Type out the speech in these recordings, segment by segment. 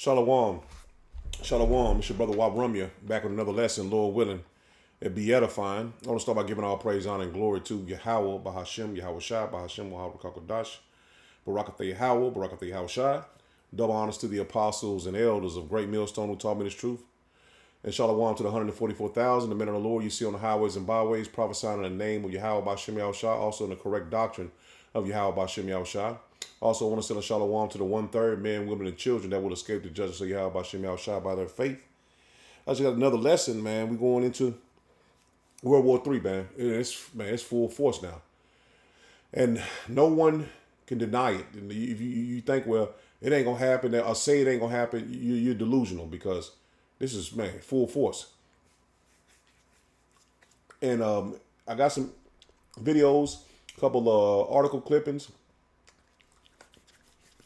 Shalom. Shalom. It's your brother Wab Rumya back with another lesson, Lord willing. It be edifying. I want to start by giving all praise, honor, and glory to Yahweh, Bahashem, Yahweh Shai, Bahashem, Wahab Kakadash, Barakatha Yahweh, Barakatha Yahweh Shai. Double honors to the apostles and elders of Great Millstone who taught me this truth. And shalom to the 144,000, the men of the Lord you see on the highways and byways, prophesying in the name of Yahweh Bahashem Yahweh Shai, also in the correct doctrine of Yahweh Bahashem Yahweh Shai. Also, I want to send a shalom to the 1/3 men, women, and children that will escape the judgment of Yahweh Bahashem Yahweh Shai by their faith. I just got another lesson, man. We're going into World War III, man. It's full force now. And no one can deny it. And if you think, well, it ain't going to happen, or say it ain't going to happen, you're delusional, because this is, man, full force. And I got some videos, a couple of article clippings,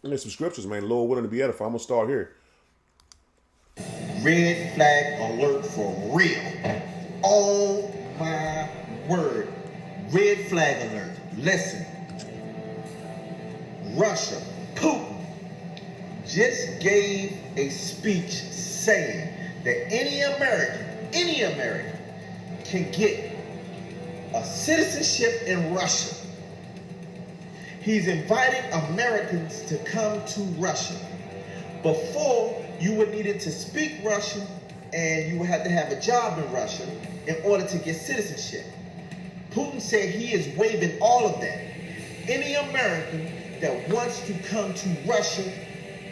and there's some scriptures, man. Lord willing to be edified. I'm going to start here. Red flag alert for real. Oh my word. Red flag alert. Listen. Russia, Putin, just gave a speech saying that any American can get a citizenship in Russia. He's inviting Americans to come to Russia. Before, you would need to speak Russian and you would have to have a job in Russia in order to get citizenship. Putin said he is waiving all of that. Any American that wants to come to Russia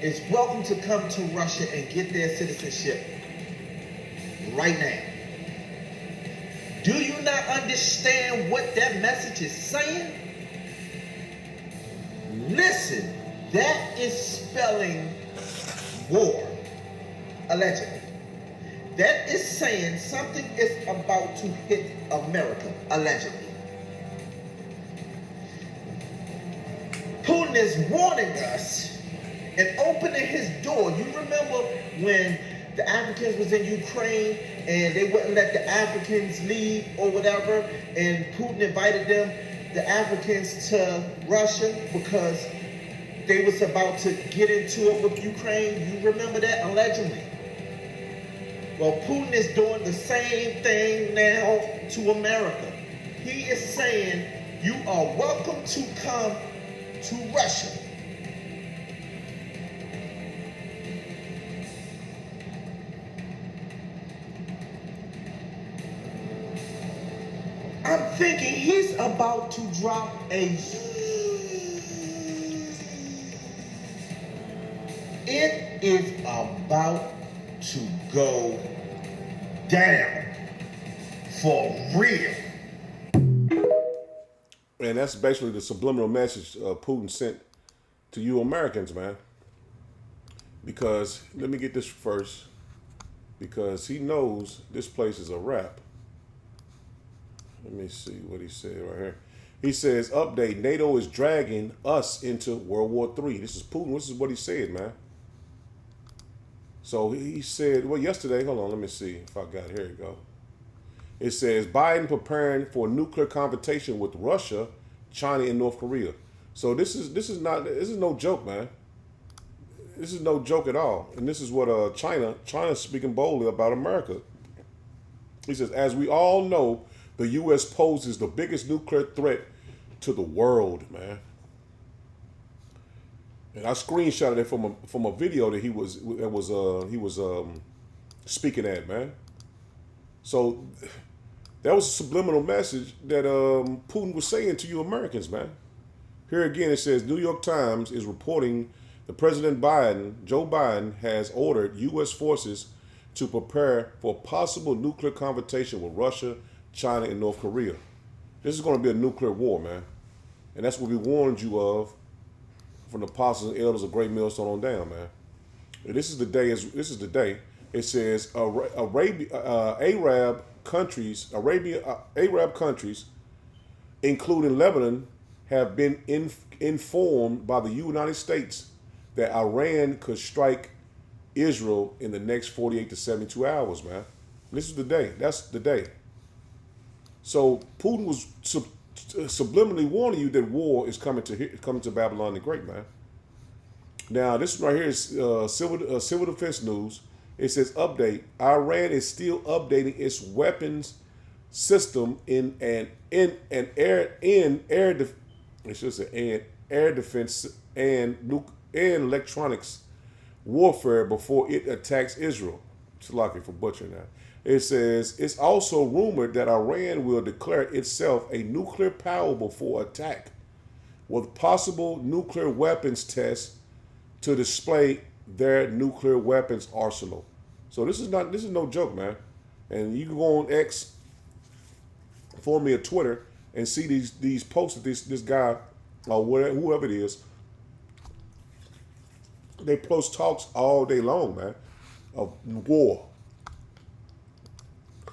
is welcome to come to Russia and get their citizenship right now. Do you not understand what that message is saying? Listen, that is spelling war, allegedly. That is saying something is about to hit America, allegedly. Putin is warning us and opening his door. You remember when the Africans was in Ukraine and they wouldn't let the Africans leave or whatever, and Putin invited them, the Africans, to Russia because they was about to get into it with Ukraine. You remember that, allegedly? Well, Putin is doing the same thing now to America. He is saying, you are welcome to come to Russia. I'm thinking he's about to drop a... It is about to go down for real. And that's basically the subliminal message Putin sent to you Americans, man. Because, let me get this first, because he knows this place is a wrap. Let me see what he said right here. He says, update, NATO is dragging us into World War III. This is Putin. This is what he said, man. So he said, well, yesterday, hold on, let me see if I got it. Here you go. It says, Biden preparing for nuclear confrontation with Russia, China, and North Korea. So this is no joke, man. This is no joke at all. And this is what China's speaking boldly about America. He says, as we all know, the U.S. poses the biggest nuclear threat to the world, man. And I screenshotted it from a video that he was speaking at, man. So that was a subliminal message that Putin was saying to you Americans, man. Here again it says, New York Times is reporting that President Joe Biden, has ordered U.S. forces to prepare for a possible nuclear confrontation with Russia, China, and North Korea. This is going to be a nuclear war, man. And that's what we warned you of from the apostles and elders of Great Millstone on down, man. And this is the day. It says Arab countries, including Lebanon, have been informed by the United States that Iran could strike Israel in the next 48 to 72 hours, man. This is the day. That's the day. So Putin was subliminally warning you that war is coming to Babylon the Great, man. Now, this right here is civil defense news. It says update: Iran is still updating its weapons system it should say in air defense and electronics warfare before it attacks Israel. It's lucky for butchering that. It says it's also rumored that Iran will declare itself a nuclear power before attack, with possible nuclear weapons tests to display their nuclear weapons arsenal. So this is no joke, man. And you can go on X, form me a Twitter, and see these posts that this guy or whatever, whoever it is, they post talks all day long, man, of war.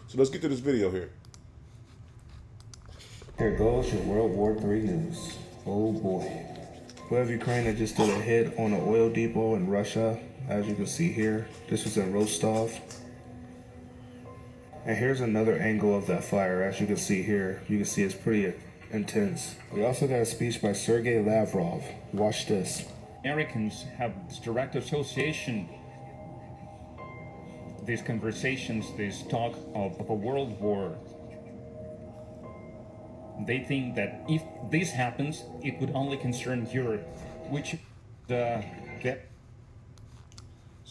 So let's get to this video here. Here goes your World War III news. Oh boy. We have Ukraine that just did a hit on an oil depot in Russia, as you can see here. This was in Rostov. And here's another angle of that fire, as you can see here. You can see it's pretty intense. We also got a speech by Sergei Lavrov. Watch this. Americans have this direct association, these conversations, this talk of a world war. They think that if this happens, it would only concern Europe, which that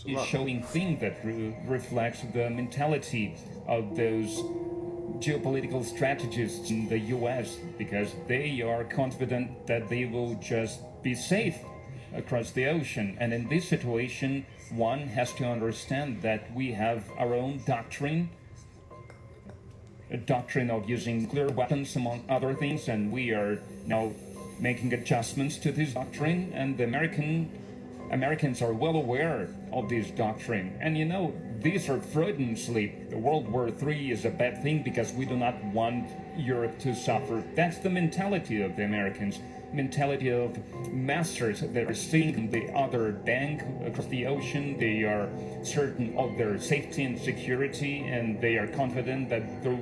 is showing thing that reflects the mentality of those geopolitical strategists in the US, because they are confident that they will just be safe across the ocean. And in this situation, one has to understand that we have our own doctrine, a doctrine of using nuclear weapons, among other things, and we are now making adjustments to this doctrine, and the Americans are well aware of this doctrine. And you know, these are Freudian sleep. The World War III is a bad thing because we do not want Europe to suffer. That's the mentality of the Americans, mentality of masters that are seeing the other bank across the ocean. They are certain of their safety and security, and they are confident that there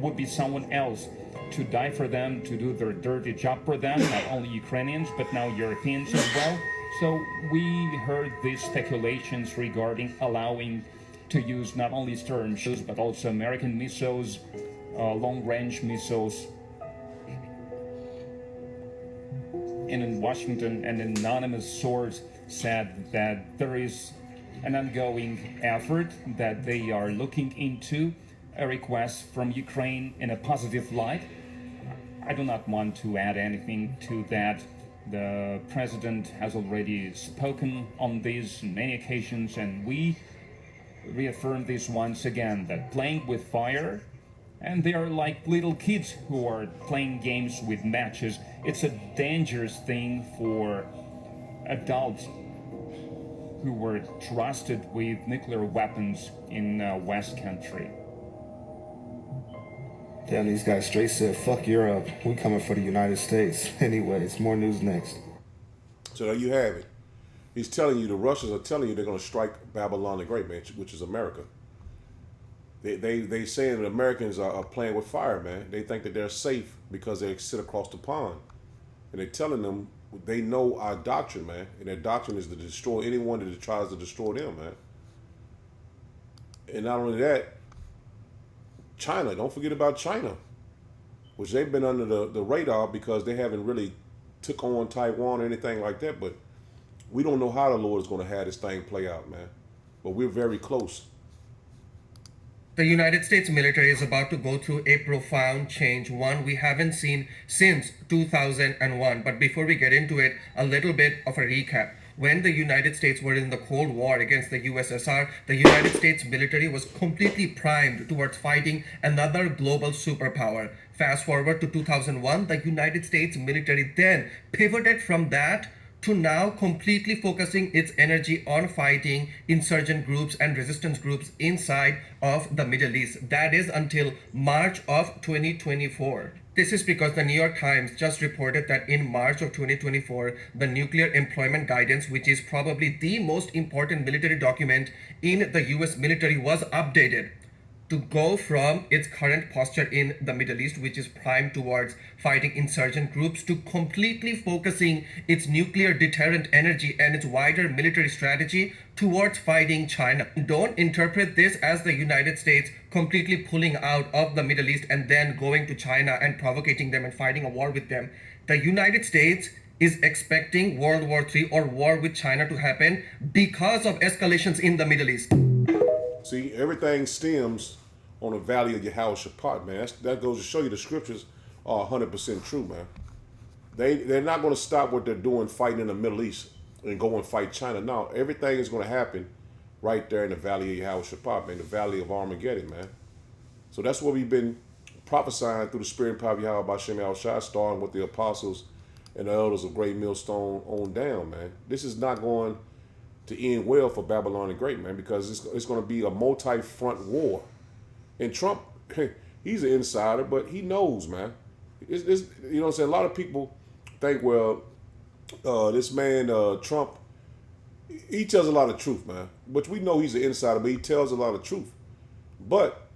would be someone else to die for them, to do their dirty job for them, not only Ukrainians, but now Europeans as well. So we heard these speculations regarding allowing to use not only Stern ships, but also American missiles, long-range missiles. And in Washington, an anonymous source said that there is an ongoing effort that they are looking into a request from Ukraine in a positive light. I do not want to add anything to that. The president has already spoken on this on many occasions, and we reaffirm this once again, that playing with fire, and they are like little kids who are playing games with matches. It's a dangerous thing for adults who were trusted with nuclear weapons in West Country. Damn, these guys straight said, fuck Europe, we coming for the United States. Anyways, more news next. So there you have it. He's telling you, the Russians are telling you they're going to strike Babylon the Great, man, which is America. They saying that Americans are playing with fire, man. They think that they're safe because they sit across the pond. And they're telling them they know our doctrine, man. And their doctrine is to destroy anyone that tries to destroy them, man. And not only that, China, don't forget about China, which they've been under the radar because they haven't really took on Taiwan or anything like that. But we don't know how the Lord is going to have this thing play out, man. But we're very close. The United States military is about to go through a profound change, one we haven't seen since 2001. But before we get into it, a little bit of a recap. When the United States were in the Cold War against the USSR, the United States military was completely primed towards fighting another global superpower. Fast forward to 2001, the United States military then pivoted from that to now completely focusing its energy on fighting insurgent groups and resistance groups inside of the Middle East. That is until March of 2024. This is because the New York Times just reported that in March of 2024, the Nuclear Employment Guidance, which is probably the most important military document in the US military, was updated. to go from its current posture in the Middle East, which is primed towards fighting insurgent groups, to completely focusing its nuclear deterrent energy and its wider military strategy towards fighting China. Don't interpret this as the United States completely pulling out of the Middle East and then going to China and provoking them and fighting a war with them. The United States is expecting World War III or war with China to happen because of escalations in the Middle East. See, everything stems on the valley of Yehoshaphat, man. That goes to show you the scriptures are 100% true, man. They're not going to stop what they're doing fighting in the Middle East and go and fight China. No, everything is going to happen right there in the valley of Yehoshaphat, man, the valley of Armageddon, man. So that's what we've been prophesying through the spirit and power of Yahweh Bashem Yahushua, starting with the apostles and the elders of Great Millstone on down, man. This is not going to end well for Babylon the Great, man, because it's going to be a multi-front war. And Trump, he's an insider, but he knows, man. It's, you know what I'm saying? A lot of people think, well, this man, Trump, he tells a lot of truth, man. But we know he's an insider, but he tells a lot of truth. But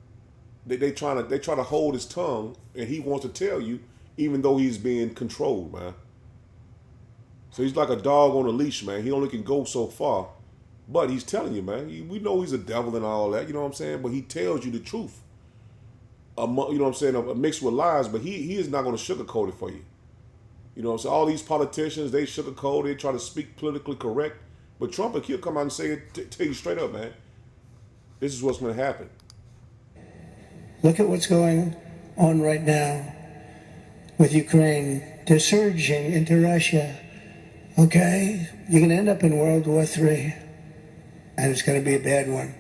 they try to hold his tongue, and he wants to tell you, even though he's being controlled, man. So he's like a dog on a leash, man. He only can go so far. But he's telling you, man. We know he's a devil and all that, you know what I'm saying? But he tells you the truth. You know what I'm saying? Mixed with lies, but he is not going to sugarcoat it for you. You know what I'm saying? All these politicians, they sugarcoat, they try to speak politically correct. But Trump, he'll come out and say it, tell you straight up, man. This is what's going to happen. Look at what's going on right now with Ukraine. They're surging into Russia. Okay? You're going to end up in World War III. And it's going to be a bad one.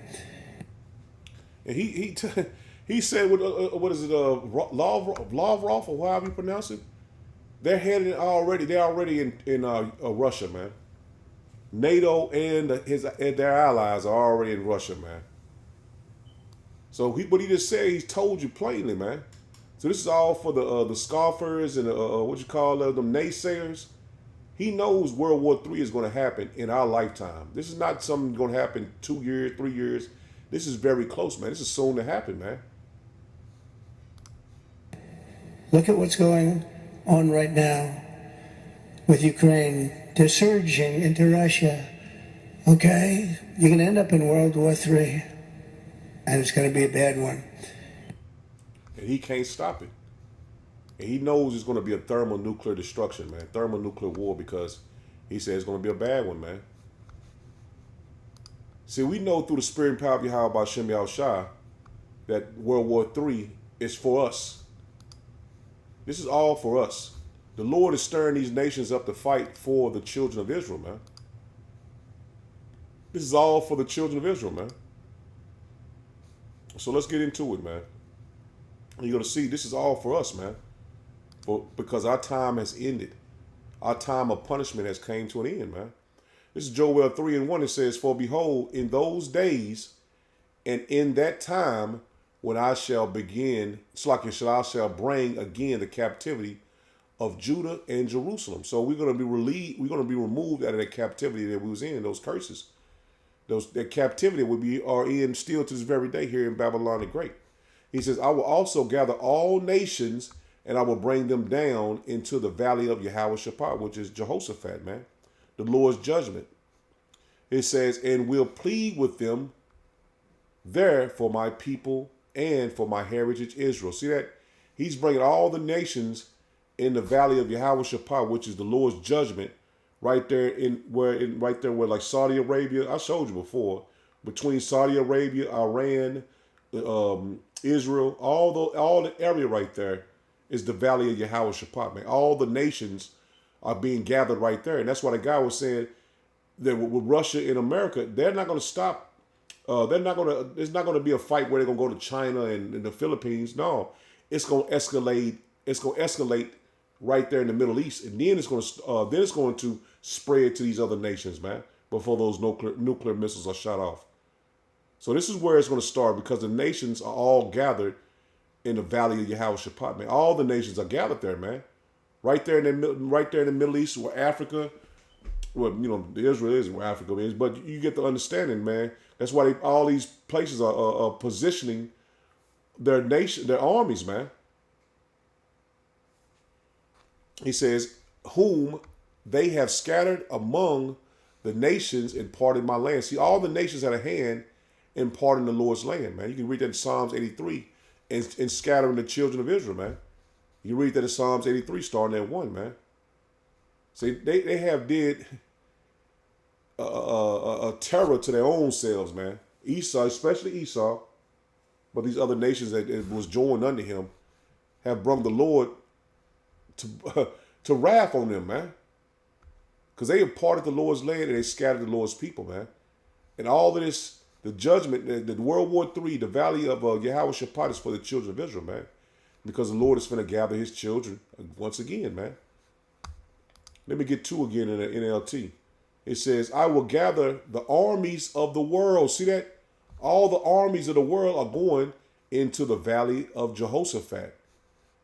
And he said, what is it, Lavrov, or however you pronounce it? They're headed already. They're already in Russia, man. NATO and their allies are already in Russia, man. So what he just said, he's told you plainly, man. So this is all for the scoffers and what you call them naysayers. He knows World War III is going to happen in our lifetime. This is not something going to happen 2 years, 3 years. This is very close, man. This is soon to happen, man. Look at what's going on right now with Ukraine. They're surging into Russia. Okay? You're going to end up in World War III. And it's going to be a bad one. And he can't stop it. And he knows it's going to be a thermonuclear destruction, man. Thermonuclear war, because he says it's going to be a bad one, man. See, we know through the spirit and power of Yahweh Bashem Yahushua that World War III is for us. This is all for us. The Lord is stirring these nations up to fight for the children of Israel, man. This is all for the children of Israel, man. So let's get into it, man. You're going to see this is all for us, man. Because our time has ended. Our time of punishment has came to an end, man. This is Joel 3:1. It says, "For behold, in those days and in that time when I shall begin, it's like I shall bring again the captivity of Judah and Jerusalem." So we're going to be removed out of that captivity that we was in, those curses. That captivity are in still to this very day here in Babylon the Great. He says, "I will also gather all nations, and I will bring them down into the valley of Yehoshaphat," which is Jehoshaphat, man. The Lord's judgment. It says, "And will plead with them there for my people and for my heritage Israel." See that? He's bringing all the nations in the valley of Yehoshaphat, which is the Lord's judgment, right there where like Saudi Arabia. I showed you before, between Saudi Arabia, Iran, Israel, all the area right there is the valley of Yehoshaphat, man. All the nations are being gathered right there. And that's why the guy was saying that with Russia and America, they're not going to stop. It's not going to be a fight where they're going to go to China and the Philippines. No, it's going to escalate. It's going to escalate right there in the Middle East. And then it's going to spread to these other nations, man, before those nuclear missiles are shot off. So this is where it's going to start, because the nations are all gathered in the valley of Yehoshaphat, man. All the nations are gathered there, man. Right there in the Middle East, where Africa, Israel is where Africa is, but you get the understanding, man. That's why all these places are positioning their nation, their armies, man. He says, whom they have scattered among the nations and parted my land. See, all the nations had a hand in parting the Lord's land, man. You can read that in Psalms 83 and scattering the children of Israel, man. You read that in Psalms 83, starting at 1, man. See, they have did a terror to their own selves, man. Esau, especially Esau, but these other nations that was joined under him have brought the Lord to to wrath on them, man. Because they have parted the Lord's land and they scattered the Lord's people, man. And all of this, the judgment, the World War III, the valley of Yahweh Shaphat is for the children of Israel, man. Because the Lord is going to gather his children once again, man. Let me get two again in the NLT. It says, I will gather the armies of the world. See that? All the armies of the world are going into the valley of Jehoshaphat.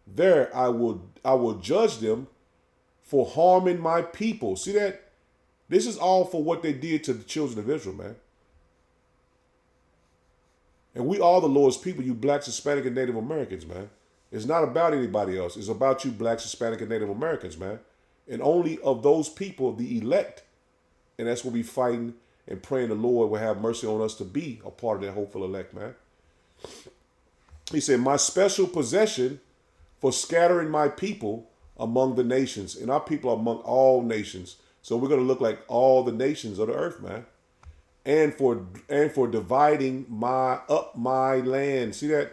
There I will judge them for harming my people. See that? This is all for what they did to the children of Israel, man. And we are the Lord's people, you blacks, Hispanic, and Native Americans, man. It's not about anybody else. It's about you blacks, Hispanic, and Native Americans, man. And only of those people, the elect. And that's what we fighting and praying the Lord will have mercy on us to be a part of that hopeful elect, man. He said, my special possession for scattering my people among the nations. And our people are among all nations. So we're going to look like all the nations of the earth, man. And for dividing my land. See that?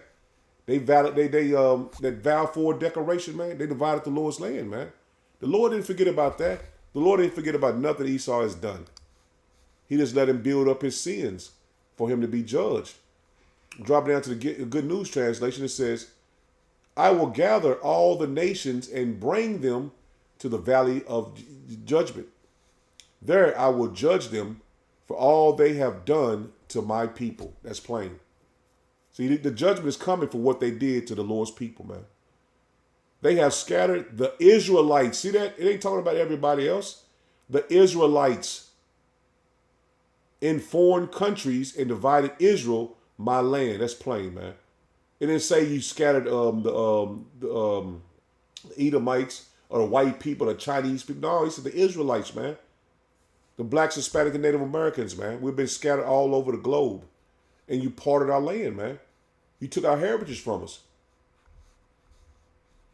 That vow for declaration, man. They divided the Lord's land, man. The Lord didn't forget about that. The Lord didn't forget about nothing Esau has done. He just let him build up his sins for him to be judged. Drop down to the Good News translation. It says, I will gather all the nations and bring them to the valley of judgment. There I will judge them for all they have done to my people. That's plain. See, the judgment is coming for what they did to the Lord's people, man. They have scattered the Israelites. See that? It ain't talking about everybody else. The Israelites in foreign countries and divided Israel, my land. That's plain, man. It didn't say you scattered the Edomites or the white people, the Chinese people. No, he said the Israelites, man. The blacks, Hispanic, and Native Americans, man. We've been scattered all over the globe. And you parted our land, man. You took our heritages from us.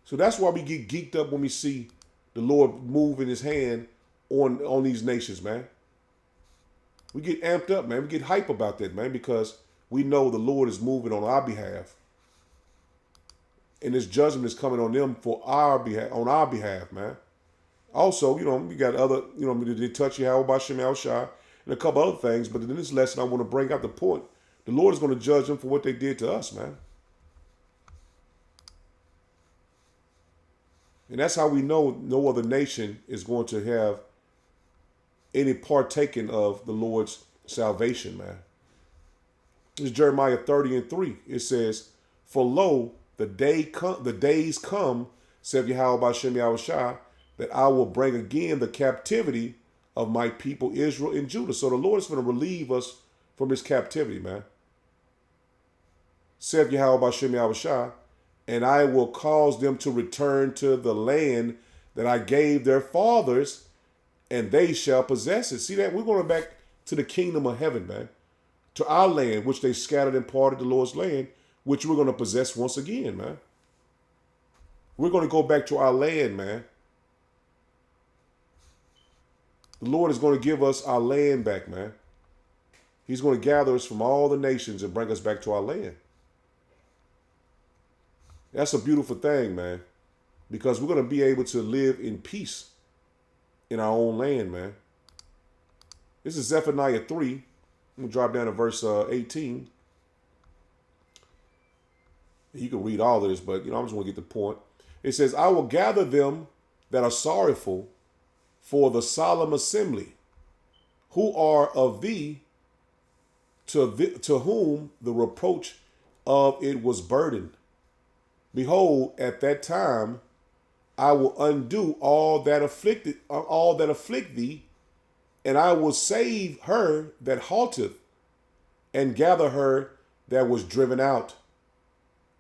So that's why we get geeked up when we see the Lord moving his hand on these nations, man. We get amped up, man. We get hype about that, man, because we know the Lord is moving on our behalf. And this judgment is coming on them for our behalf, man. Also, we got other, they touch Yahweh Bashem Al Shai and a couple other things. But in this lesson, I want to bring out the point. The Lord is going to judge them for what they did to us, man. And that's how we know no other nation is going to have any partaking of the Lord's salvation, man. This is Jeremiah 30:3. It says, for lo, the days come, saith Yahweh Bashem Yahweh Shai, that I will bring again the captivity of my people Israel and Judah. So the Lord is going to relieve us from his captivity, man. Saith Yahweh Bashem Yahweh Shai, and I will cause them to return to the land that I gave their fathers, and they shall possess it. See that? We're going back to the kingdom of heaven, man. To our land, which they scattered and parted the Lord's land, which we're going to possess once again, man. We're going to go back to our land, man. The Lord is going to give us our land back, man. He's going to gather us from all the nations and bring us back to our land. That's a beautiful thing, man, because we're going to be able to live in peace in our own land, man. This is Zephaniah 3. I'm going to drop down to verse 18. You can read all of this, but, I'm just going to get the point. It says, I will gather them that are sorrowful for the solemn assembly, who are of thee, to whom the reproach of it was burdened. Behold, at that time I will undo all that afflict thee, and I will save her that halteth, and gather her that was driven out.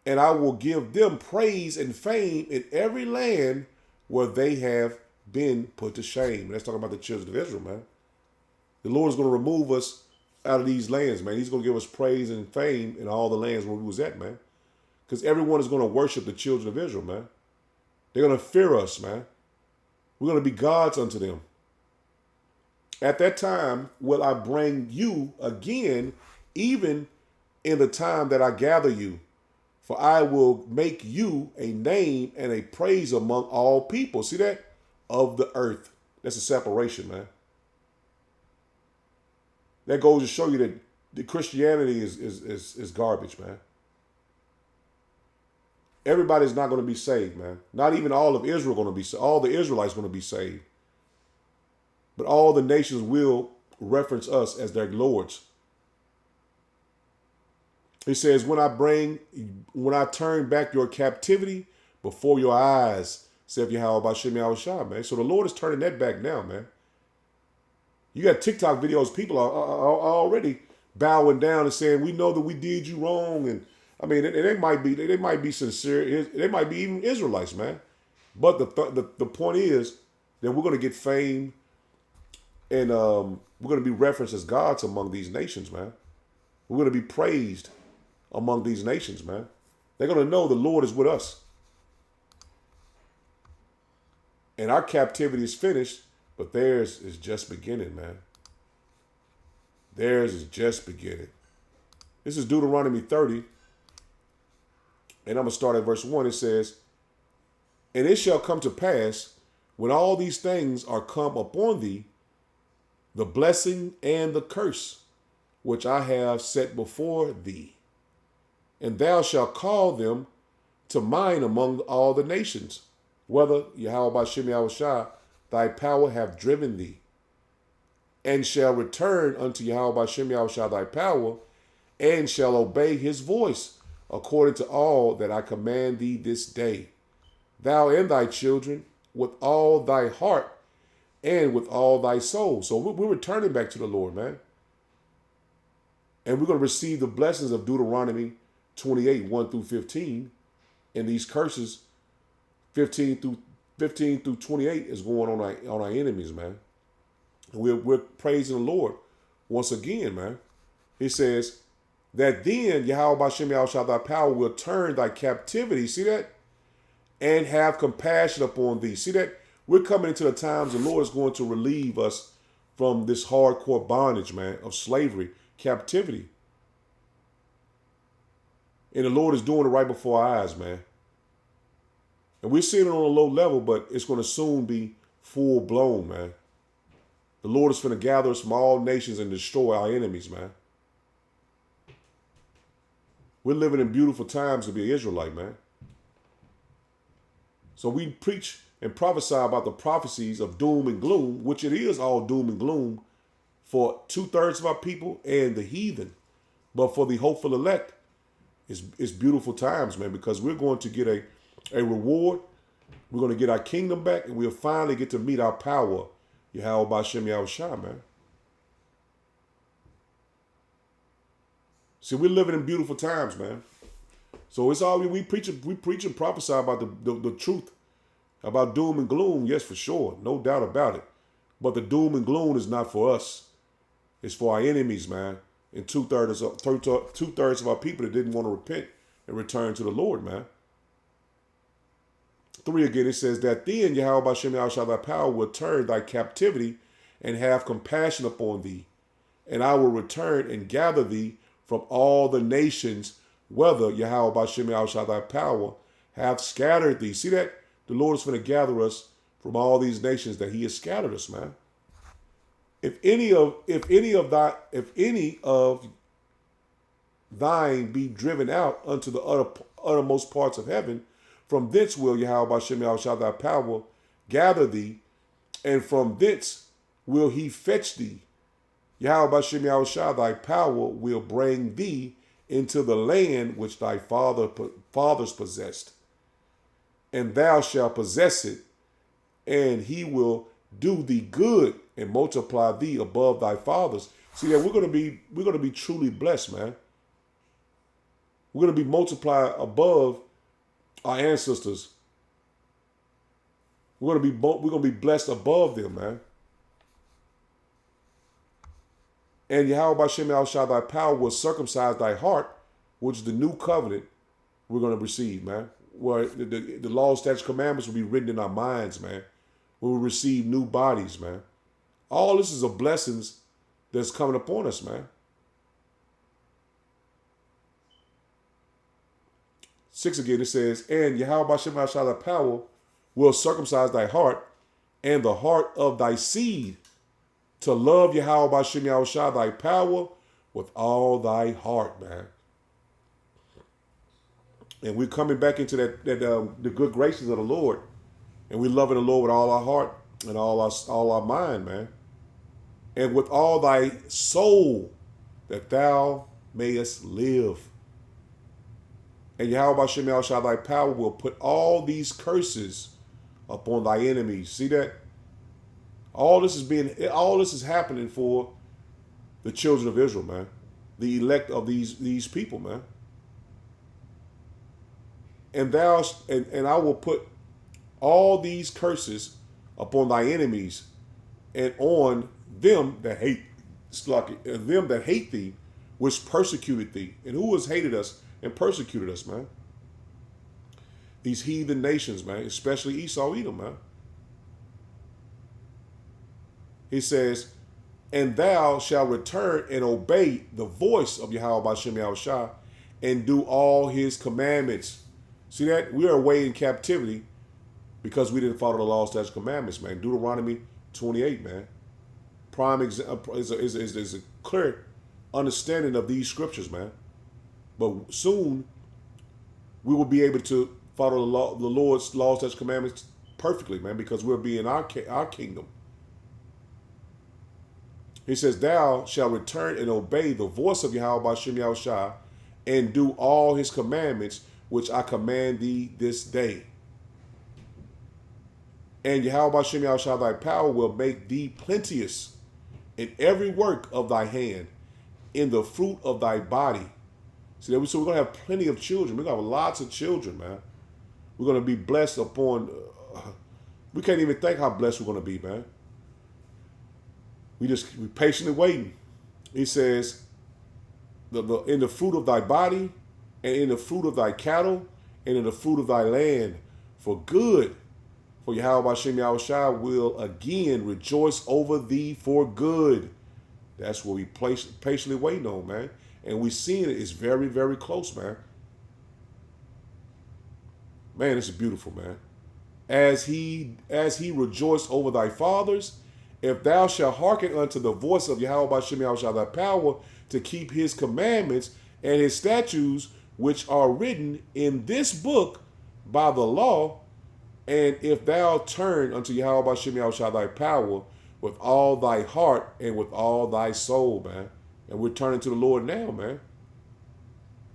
and I will give them praise and fame in every land where they have been put to shame. And that's talking about the children of Israel, man. The Lord is going to remove us out of these lands, man. He's going to give us praise and fame in all the lands where we was at, man. Because everyone is going to worship the children of Israel, man. They're going to fear us, man. We're going to be gods unto them. At that time will I bring you again, even in the time that I gather you. For I will make you a name and a praise among all people. See that? Of the earth. That's a separation, man. That goes to show you that the Christianity is garbage, man. Everybody's not going to be saved, man. Not even all of Israel going to be saved. All the Israelites going to be saved. But all the nations will reference us as their lords. He says, when I turn back your captivity before your eyes, saith Yahweh Bashem Yahushua, man. So the Lord is turning that back now, man. You got TikTok videos, people are already bowing down and saying, we know that we did you wrong. And I mean, they might be sincere. They might be even Israelites, man. But the point is that we're going to get fame and we're going to be referenced as gods among these nations, man. We're going to be praised among these nations, man. They're going to know the Lord is with us. And our captivity is finished, but theirs is just beginning, man. Theirs is just beginning. This is Deuteronomy 30. And I'm going to start at verse 1. It says, and it shall come to pass, when all these things are come upon thee, the blessing and the curse, which I have set before thee, and thou shalt call them to mind among all the nations, whether Yahweh Bashem Yahushua, thy power have driven thee, and shall return unto Yahweh Bashem Yahushua thy power, and shall obey his voice, according to all that I command thee this day, thou and thy children, with all thy heart and with all thy soul. So we're returning back to the Lord, man. And we're going to receive the blessings of Deuteronomy 28, 1 through 15. And these curses, 15 through 28, is going on our enemies, man. And we're praising the Lord once again, man. He says that then Yahweh Bashem Yahushua thy power will turn thy captivity, see that? And have compassion upon thee. See that? We're coming into the times the Lord is going to relieve us from this hardcore bondage, man, of slavery, captivity. And the Lord is doing it right before our eyes, man. And we're seeing it on a low level, but it's going to soon be full blown, man. The Lord is going to gather us from all nations and destroy our enemies, man. We're living in beautiful times to be an Israelite, man. So we preach and prophesy about the prophecies of doom and gloom, which it is all doom and gloom for 2/3 of our people and the heathen. But for the hopeful elect, it's beautiful times, man, because we're going to get a reward. We're going to get our kingdom back, and we'll finally get to meet our power, Yahweh Bashem Yahushua, man. See, we're living in beautiful times, man. So it's all we preach and prophesy about the truth, about doom and gloom, yes, for sure, no doubt about it. But the doom and gloom is not for us. It's for our enemies, man. And 2/3 of our people that didn't want to repent and return to the Lord, man. 3 again, it says that then Yahweh Bashem Yahushua thy power will turn thy captivity and have compassion upon thee. And I will return and gather thee from all the nations, whether Yahweh Bashem Yahushua thy power have scattered thee. See that? The Lord is going to gather us from all these nations that he has scattered us, man. If any of thine be driven out unto the uttermost parts of heaven, from thence will Yahweh Bashem Yahushua thy power gather thee, and from thence will he fetch thee. Yahweh Bashem Yahushua thy power will bring thee into the land which thy fathers possessed, and thou shalt possess it, and he will do thee good and multiply thee above thy fathers. See that we're gonna be truly blessed, man. We're going to be multiplied above our ancestors. We're going to be blessed above them, man. And Yahweh Bashem Yahushua, thy power will circumcise thy heart, which is the new covenant we're going to receive, man. Where the law, statutes, commandments will be written in our minds, man. We will receive new bodies, man. All this is a blessings that's coming upon us, man. 6 again, it says, and Yahweh Bashem Yahushua, thy power will circumcise thy heart and the heart of thy seed to love Yahweh Bashem Yahushua, thy power with all thy heart, man. And we're coming back into the good graces of the Lord, and we're loving the Lord with all our heart and all our mind, man, and with all thy soul, that thou mayest live. And Yahweh Bashem Yahushua, thy power will put all these curses upon thy enemies. See that? All this is happening for the children of Israel, man. The elect of these people, man. And I will put all these curses upon thy enemies and on them that hate thee, which persecuted thee. And who has hated us and persecuted us, man? These heathen nations, man, especially Esau, Edom, man. He says, and thou shalt return and obey the voice of Yahweh Bashem Yahushua and do all his commandments. See that? We are away in captivity because we didn't follow the law, statutes, commandments, man. Deuteronomy 28, man. Prime example is a clear understanding of these scriptures, man. But soon we will be able to follow the Lord's laws, statutes, commandments perfectly, man, because we'll be in our kingdom. He says, thou shalt return and obey the voice of Yahweh Bashem Yahushua and do all his commandments, which I command thee this day. And Yahweh Bashem Yahushua, thy power will make thee plenteous in every work of thy hand, in the fruit of thy body. So we're going to have plenty of children. We're going to have lots of children, man. We're going to be blessed upon, we can't even think how blessed we're going to be, man. We patiently waiting. He says, in the fruit of thy body, and in the fruit of thy cattle, and in the fruit of thy land, for good. For Yahweh Bashem Yahushua will again rejoice over thee for good. That's what we patiently waiting on, man. And we seeing it is very, very close, man. Man, this is beautiful, man. As he rejoiced over thy fathers, if thou shalt hearken unto the voice of Yahweh Bashem Yahushua, thy power to keep his commandments and his statutes, which are written in this book by the law, and if thou turn unto Yahweh Bashem Yahushua, thy power with all thy heart and with all thy soul, man. And we're turning to the Lord now, man.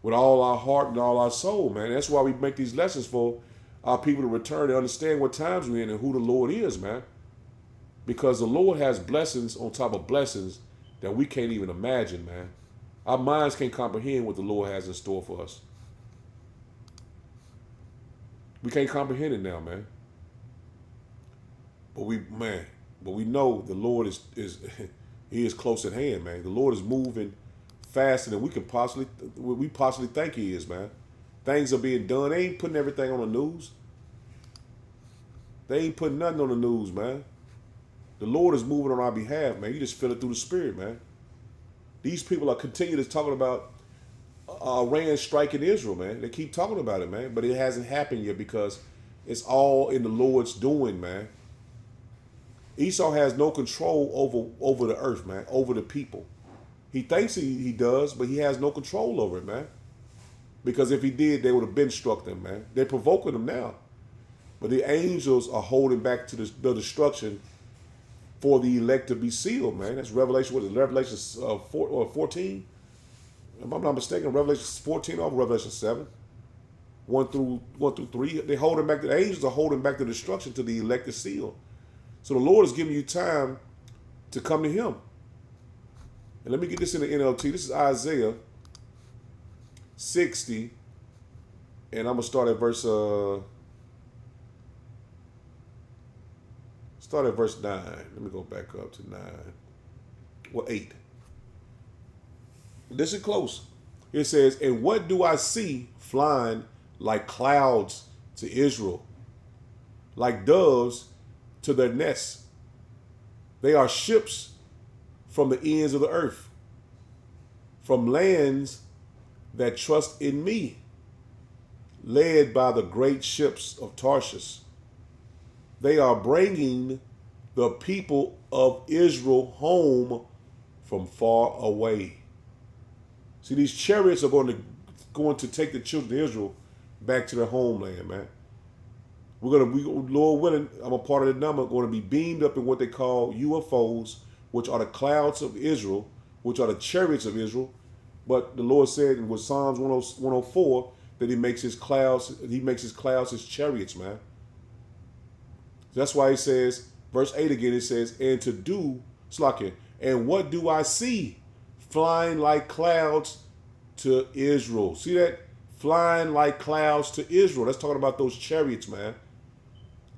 With all our heart and all our soul, man. That's why we make these lessons for our people to return and understand what times we're in and who the Lord is, man. Because the Lord has blessings on top of blessings that we can't even imagine, man. Our minds can't comprehend what the Lord has in store for us. We can't comprehend it now, man. But we know the Lord is he is close at hand, man. The Lord is moving faster than we possibly think he is, man. Things are being done. They ain't putting everything on the news. They ain't putting nothing on the news, man. The Lord is moving on our behalf, man. You just feel it through the spirit, man. These people are continuing to talking about Iran striking Israel, man. They keep talking about it, man. But it hasn't happened yet because it's all in the Lord's doing, man. Esau has no control over the earth, man, over the people. He thinks he does, but he has no control over it, man. Because if he did, they would have been struck them, man. They're provoking them now. But the angels are holding back to the destruction for the elect to be sealed, man. That's Revelation, what is it? Revelation 14? If I'm not mistaken, Revelation 14 or Revelation 7. 1 through 3. They're holding back, the angels are holding back the destruction to the elect to seal. So the Lord is giving you time to come to him. And let me get this in the NLT. This is Isaiah 60, and I'm gonna start at verse 9. Let me go back up to 9. Well, 8. This is close. It says, "And what do I see flying like clouds to Israel, like doves to their nests? They are ships from the ends of the earth, from lands that trust in me, led by the great ships of Tarshish. They are bringing the people of Israel home from far away." See, these chariots are going to take the children of Israel back to their homeland, man. Lord willing, I'm a part of the number, going to be beamed up in what they call UFOs, which are the clouds of Israel, which are the chariots of Israel. But the Lord said in Psalms 104 that He makes His clouds His chariots, man. That's why He says, verse 8 again, it says, "And to do, Slakia, and what do I see flying like clouds to Israel?" See that? Flying like clouds to Israel. That's talking about those chariots, man.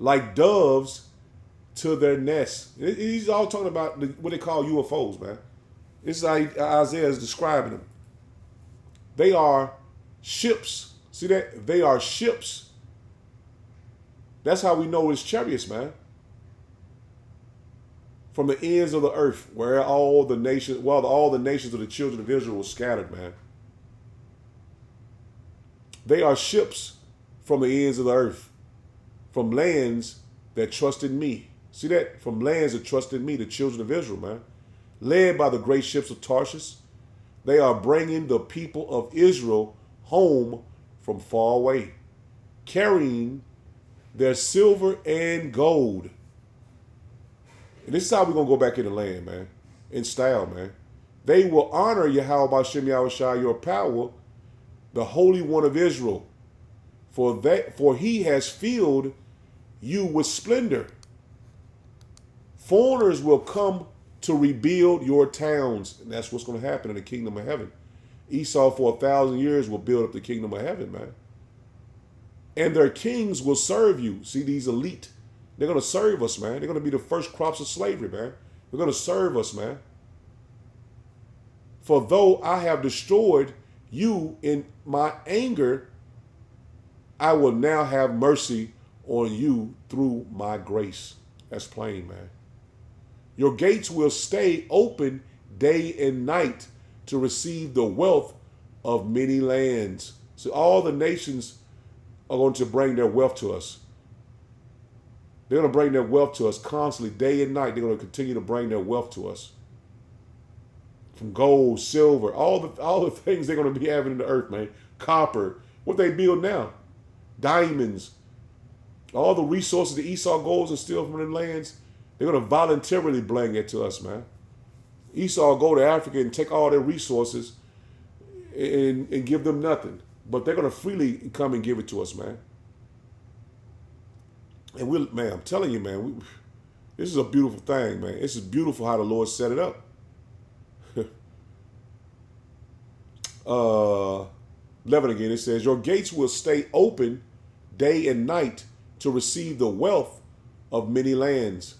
Like doves to their nests. He's all talking about what they call UFOs, man. This is how Isaiah is describing them. They are ships. See that? They are ships. That's how we know it's chariots, man. From the ends of the earth, where all the nations of the children of Israel were scattered, man. They are ships from the ends of the earth, from lands that trust in me. See that? From lands that trust in me, the children of Israel, man. Led by the great ships of Tarshish, they are bringing the people of Israel home from far away, carrying their silver and gold. And this is how we're going to go back in the land, man, in style, man. They will honor Yahweh B'Shem Yahushua, your power, the Holy One of Israel, for He has filled you with splendor. Foreigners will come to rebuild your towns, and that's what's going to happen in the kingdom of heaven. Esau for 1,000 years will build up the kingdom of heaven, man. And their kings will serve you. See, these elite, they're going to serve us, man. They're going to be the first crops of slavery, man. They're going to serve us, man. "For though I have destroyed you in my anger, I will now have mercy on you through my grace." That's plain, man. "Your gates will stay open day and night to receive the wealth of many lands." So all the nations are going to bring their wealth to us. They're going to bring their wealth to us constantly, day and night. They're going to continue to bring their wealth to us. From gold, silver, all the things they're going to be having in the earth, man. Copper, what they build now. Diamonds, all the resources that Esau goes and steals from the lands, they're going to voluntarily bring it to us, man. Esau go to Africa and take all their resources and give them nothing. But they're going to freely come and give it to us, man. And man, I'm telling you, man, this is a beautiful thing, man. This is beautiful how the Lord set it up. 11 again, it says, "Your gates will stay open day and night to receive the wealth of many lands.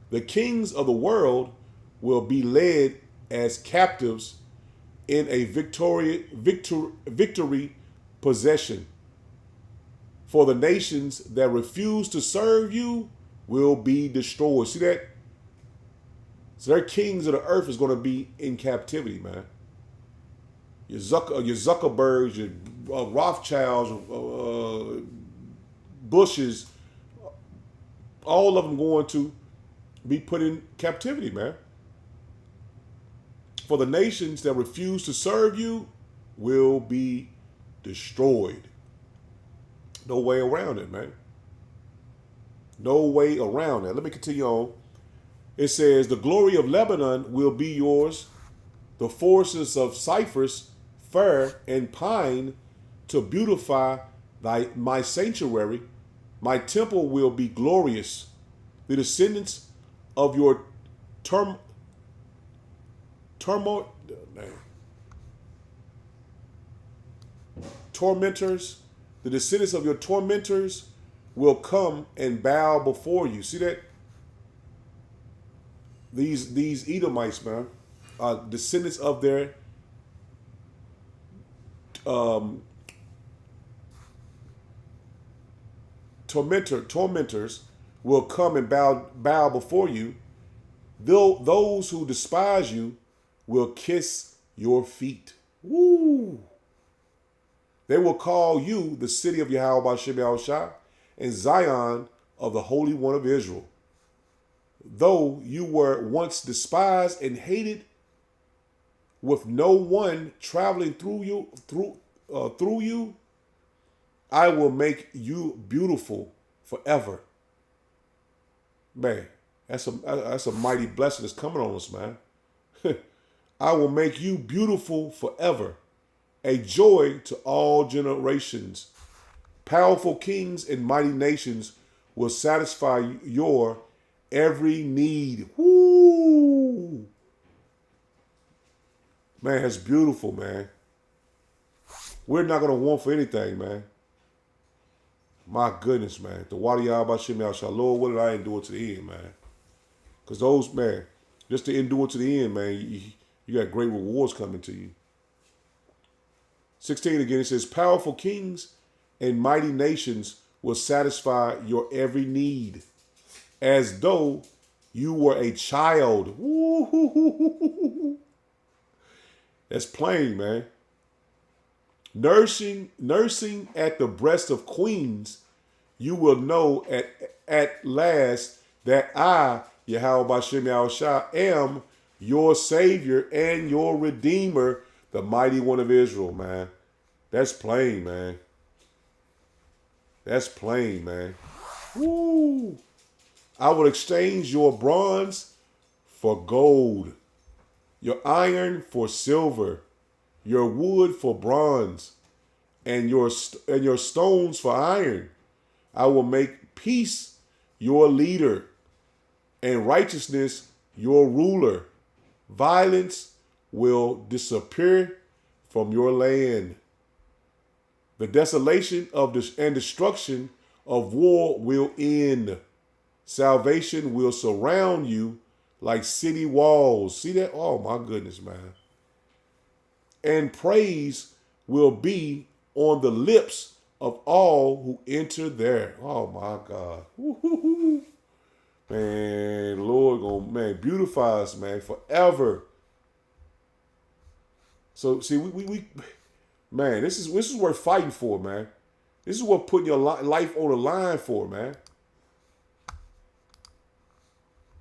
The kings of the world will be led as captives in a victory possession. For the nations that refuse to serve you will be destroyed." See that? So their kings of the earth is going to be in captivity, man. Your Zuckerbergs, your Rothschilds, Bushes, all of them going to be put in captivity, man. For the nations that refuse to serve you will be destroyed. No way around it, man. No way around it. Let me continue on. It says, "The glory of Lebanon will be yours, the forests of cypress, fir, and pine to beautify my sanctuary. My temple will be glorious. The descendants of your turmoil, tormentors, the descendants of your tormentors will come and bow before you. See that? These Edomites, man, are descendants of their um, tormentors will come and bow before you. Those who despise you will kiss your feet. Woo! They will call you the city of Yahweh Bashem Yahushua and Zion of the Holy One of Israel. Though you were once despised and hated, with no one traveling through you, I will make you beautiful forever. Man, that's a mighty blessing that's coming on us, man. I will make you beautiful forever, a joy to all generations. Powerful kings and mighty nations will satisfy your every need. Woo! Man, that's beautiful, man. We're not going to want for anything, man. My goodness, man. The water Yahweh Shem Shall Lord, what did I endure to the end, man? Because those, man, just to endure to the end, man, you got great rewards coming to you. 16 again, it says, powerful kings and mighty nations will satisfy your every need, as though you were a child. Woo-hoo-hoo-hoo-hoo. That's plain, man. Nursing at the breast of queens, you will know at last that I, Yahweh Bashem Yahushua, am your Savior and your Redeemer, the Mighty One of Israel, man. That's plain, man. That's plain, man. Woo! I will exchange your bronze for gold, your iron for silver, your wood for bronze, and your stones for iron. I will make peace your leader, and righteousness your ruler. Violence will disappear from your land. The desolation of and destruction of war will end. Salvation will surround you like city walls. See that? Oh my goodness, man. And praise will be on the lips of all who enter there. Oh my God. Woo-hoo-hoo. Man, Lord, man, beautify us, man, forever. So see, we man, this is worth fighting for, man. This is what putting your life on the line for, man.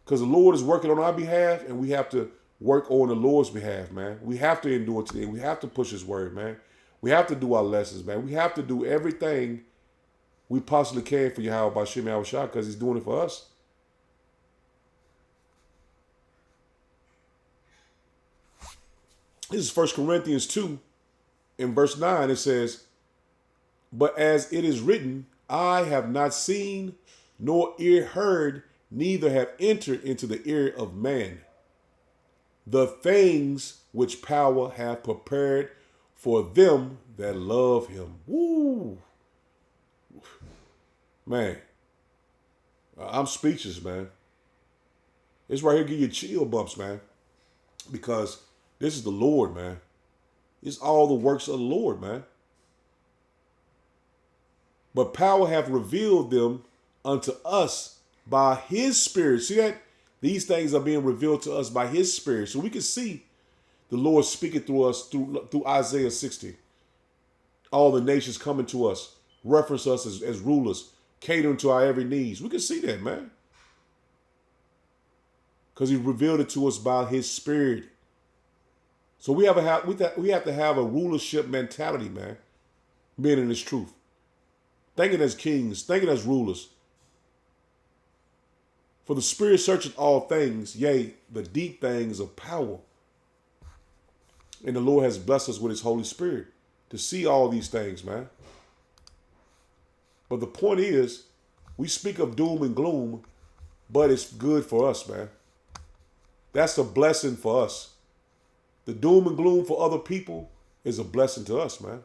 Because the Lord is working on our behalf, and we have to work on the Lord's behalf, man. We have to endure today. We have to push His word, man. We have to do our lessons, man. We have to do everything we possibly can for Yahweh Bashem Yahushua, because He's doing it for us. This is 1 Corinthians 2. In verse 9, it says, but as it is written, I have not seen, nor ear heard, neither have entered into the ear of man the things which power hath prepared for them that love Him. Woo! Man, I'm speechless, man. It's right here give you chill bumps, man. Because this is the Lord, man. It's all the works of the Lord, man. But power hath revealed them unto us by His Spirit. See that? These things are being revealed to us by His Spirit. So we can see the Lord speaking through us through Isaiah 60. All the nations coming to us, reference us as rulers, catering to our every needs. We can see that, man. Because He revealed it to us by His Spirit. So we have to have a rulership mentality, man. Being in this truth. Thinking as kings, thinking as rulers. For the Spirit searcheth all things, yea, the deep things of power. And the Lord has blessed us with His Holy Spirit to see all these things, man. But the point is, we speak of doom and gloom, but it's good for us, man. That's a blessing for us. The doom and gloom for other people is a blessing to us, man.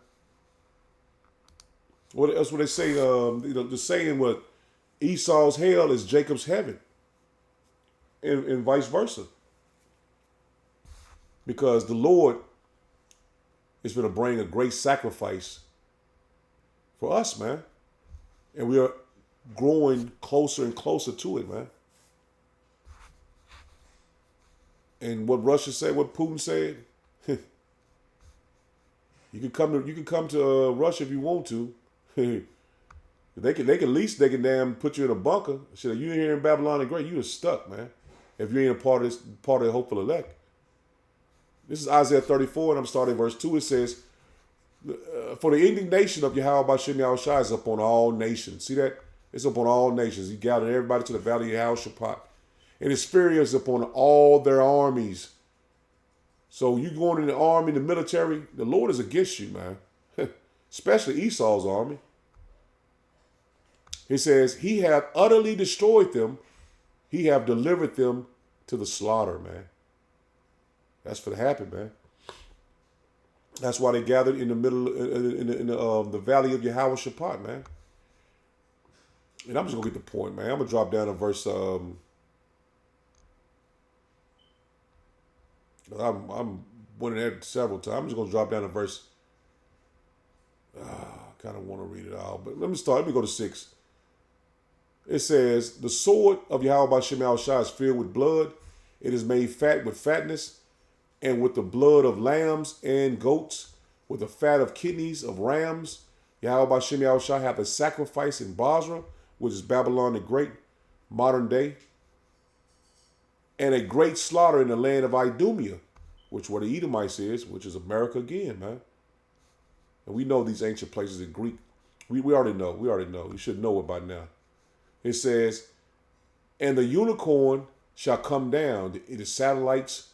That's what they say. The saying what Esau's hell is Jacob's heaven, and vice versa. Because the Lord is going to bring a great sacrifice for us, man, and we are growing closer and closer to it, man. And what Russia said, what Putin said, you can come to Russia if you want to. They can at least they can damn put you in a bunker. Shit, you here in Babylon the Great, you are stuck, man. If you ain't a part of this part of the hopeful elect. This is Isaiah 34, and I'm starting verse 2. It says, for the indignation of Yahweh Bashem Yahushua is upon all nations. See that? It's upon all nations. He gathered everybody to the valley of Yahushua. And his fury is upon all their armies. So you going in the army, the military, the Lord is against you, man. Especially Esau's army. He says, he hath utterly destroyed them. He have delivered them to the slaughter, man. That's for to happen, man. That's why they gathered in the middle, in the valley of Yahweh Shaphat, man. And I'm just gonna get the point, man. I'm gonna drop down to verse. I'm went in there several times. I'm just gonna drop down to verse. I kind of want to read it all, but let me start. Let me go to 6. It says, the sword of Yahweh Bashem Yahushua is filled with blood. It is made fat with fatness, and with the blood of lambs and goats, with the fat of kidneys of rams. Yahweh Bashem Yahushua hath a sacrifice in Basra, which is Babylon the Great, modern day, and a great slaughter in the land of Idumea, which where the Edomites is, which is America again, man. And we know these ancient places in Greek. We already know. We already know. You should know it by now. It says, and the unicorn shall come down, the satellites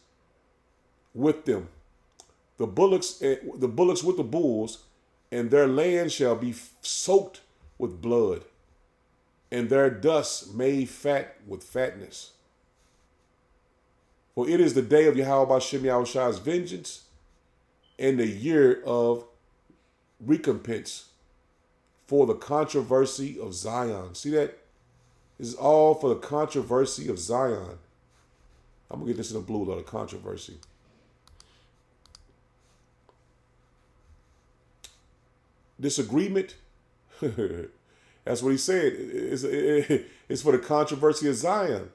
with them, the bullocks with the bulls, and their land shall be soaked with blood, and their dust made fat with fatness. For it is the day of Yahweh Bashem Yahushua's vengeance, and the year of recompense for the controversy of Zion. See that? This is all for the controversy of Zion. I'm going to get this in the blue, though, the controversy. Disagreement. That's what he said. It's for the controversy of Zion,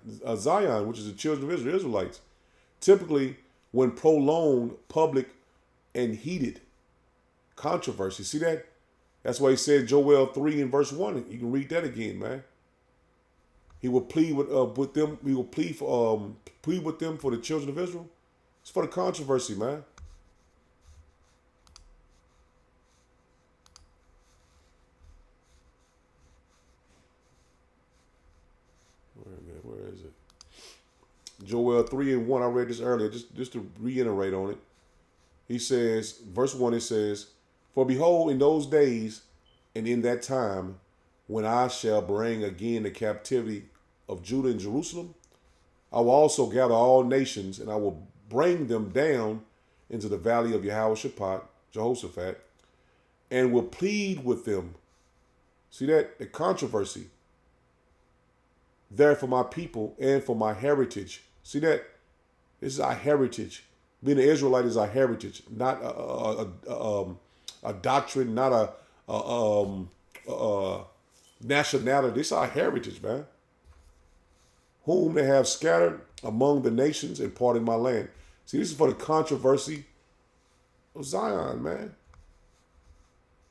which is the children of Israel, Israelites. Typically, when prolonged, public, and heated controversy. See that? That's why he said Joel 3 and verse 1. You can read that again, man. He will plead with them. He will plead with them for the children of Israel. It's for the controversy, man. Where is it? Joel 3 and 1. I read this earlier, just to reiterate on it. He says, verse 1, it says, for behold, in those days and in that time, when I shall bring again the captivity of Judah and Jerusalem, I will also gather all nations, and I will bring them down into the valley of Yahweh Jehoshaphat, and will plead with them. See that? The controversy. There for my people and for my heritage. See that? This is our heritage. Being an Israelite is our heritage, not a doctrine, not a nationality. This is our heritage, man. Whom they have scattered among the nations and parted my land. See, this is for the controversy of Zion, man.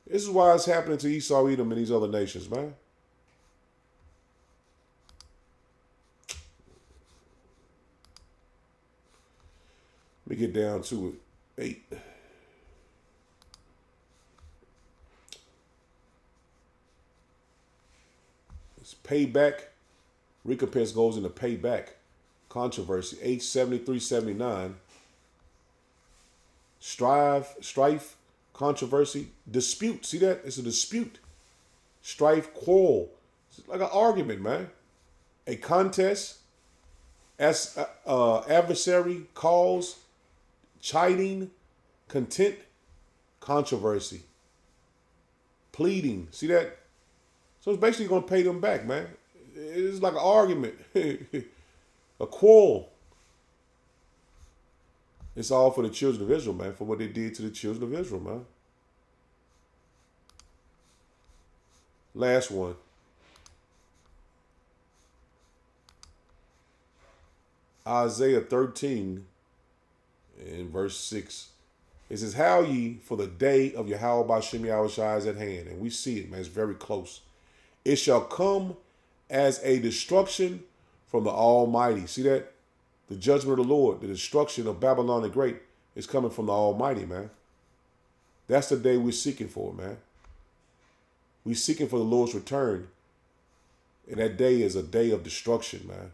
This is why it's happening to Esau, Edom, and these other nations, man. Let me get down to it. 8. It's payback. Recompense goes into payback. Controversy. 87379. Strife, controversy, dispute. See that? It's a dispute. Strife, quarrel. It's like an argument, man. A contest. Adversary, cause, chiding, content, controversy. pleading. See that? So it's basically going to pay them back, man. It's like an argument, a quarrel. It's all for the children of Israel, man, for what they did to the children of Israel, man. Last one. Isaiah 13 and verse 6. It says, "How ye, for the day of Yahweh Bashem Yahushua is at hand." And we see it, man. It's very close. "It shall come as a destruction from the Almighty." See that? The judgment of the Lord, the destruction of Babylon the Great is coming from the Almighty, man. That's the day we're seeking for, man. We're seeking for the Lord's return. And that day is a day of destruction, man.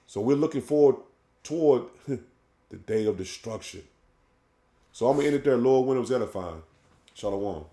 So we're looking forward toward the day of destruction. So I'm going to end it there. Lord, when it was edifying. Shalom.